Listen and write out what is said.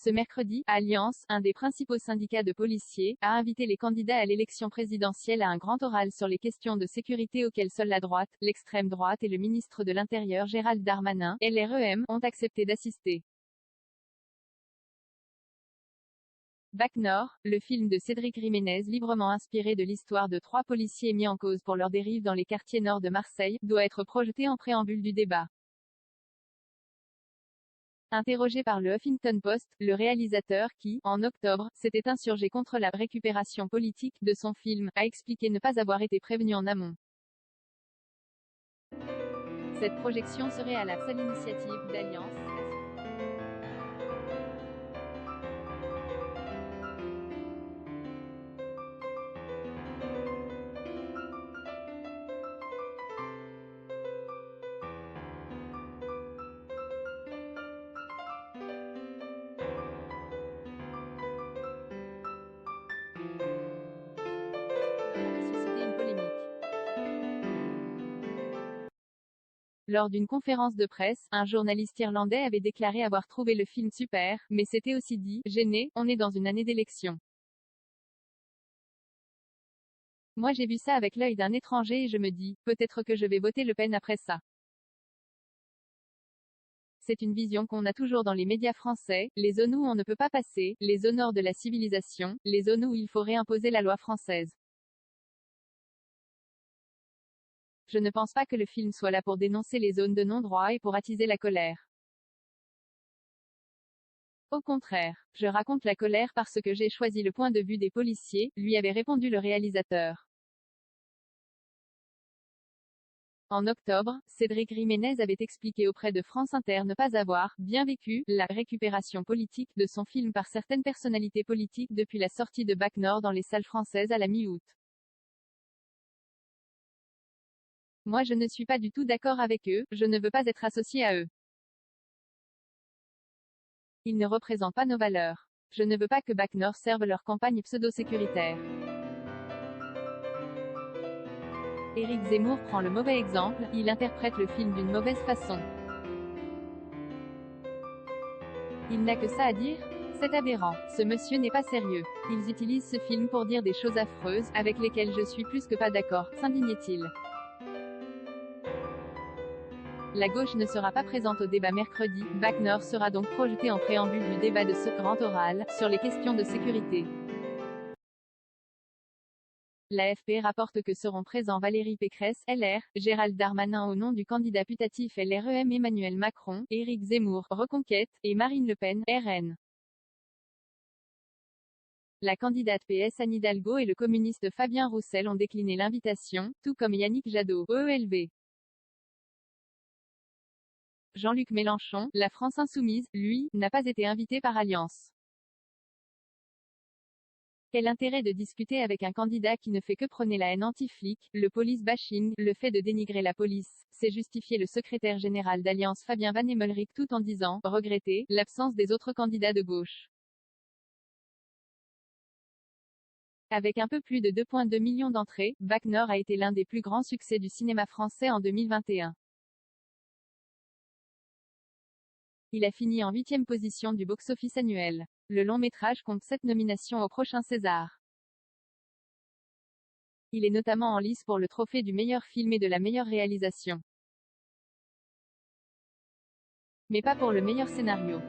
Ce mercredi, Alliance, un des principaux syndicats de policiers, a invité les candidats à l'élection présidentielle à un grand oral sur les questions de sécurité auxquelles seule la droite, l'extrême droite et le ministre de l'Intérieur Gérald Darmanin, LREM, ont accepté d'assister. Bac Nord, le film de Cédric Jiménez librement inspiré de l'histoire de 3 policiers mis en cause pour leur dérive dans les quartiers nord de Marseille, doit être projeté en préambule du débat. Interrogé par le Huffington Post, le réalisateur qui, en octobre, s'était insurgé contre la récupération politique de son film, a expliqué ne pas avoir été prévenu en amont. Cette projection serait à la seule initiative d'Alliance. A suscité une polémique. Lors d'une conférence de presse, un journaliste irlandais avait déclaré avoir trouvé le film super, mais s'était aussi dit, gêné, on est dans une année d'élection. Moi j'ai vu ça avec l'œil d'un étranger et je me dis, peut-être que je vais voter Le Pen après ça. C'est une vision qu'on a toujours dans les médias français, les zones où on ne peut pas passer, les zones hors de la civilisation, les zones où il faut réimposer la loi française. Je ne pense pas que le film soit là pour dénoncer les zones de non-droit et pour attiser la colère. Au contraire, je raconte la colère parce que j'ai choisi le point de vue des policiers, lui avait répondu le réalisateur. En octobre, Cédric Jiménez avait expliqué auprès de France Inter ne pas avoir bien vécu la récupération politique de son film par certaines personnalités politiques depuis la sortie de Bac Nord dans les salles françaises à la mi-août. Moi je ne suis pas du tout d'accord avec eux, je ne veux pas être associé à eux. Ils ne représentent pas nos valeurs. Je ne veux pas que Bac Nord serve leur campagne pseudo-sécuritaire. Éric Zemmour prend le mauvais exemple, il interprète le film d'une mauvaise façon. Il n'a que ça à dire? C'est aberrant. Ce monsieur n'est pas sérieux. Ils utilisent ce film pour dire des choses affreuses, avec lesquelles je suis plus que pas d'accord, s'indignait-il. La gauche ne sera pas présente au débat mercredi, Bac Nord sera donc projeté en préambule du débat de ce grand oral, sur les questions de sécurité. L'AFP rapporte que seront présents Valérie Pécresse, LR, Gérald Darmanin au nom du candidat putatif LREM Emmanuel Macron, Éric Zemmour, Reconquête, et Marine Le Pen, RN. La candidate PS Anne Hidalgo et le communiste Fabien Roussel ont décliné l'invitation, tout comme Yannick Jadot, EELV. Jean-Luc Mélenchon, la France insoumise, lui, n'a pas été invité par Alliance. Quel intérêt de discuter avec un candidat qui ne fait que prôner la haine anti-flic, le police bashing, le fait de dénigrer la police, c'est justifié le secrétaire général d'Alliance Fabien Van Hemmelrich tout en disant, regretter, l'absence des autres candidats de gauche. Avec un peu plus de 2,2 millions d'entrées, Bac Nord a été l'un des plus grands succès du cinéma français en 2021. Il a fini en 8e position du box-office annuel. Le long-métrage compte 7 nominations au prochain César. Il est notamment en lice pour le trophée du meilleur film et de la meilleure réalisation. Mais pas pour le meilleur scénario.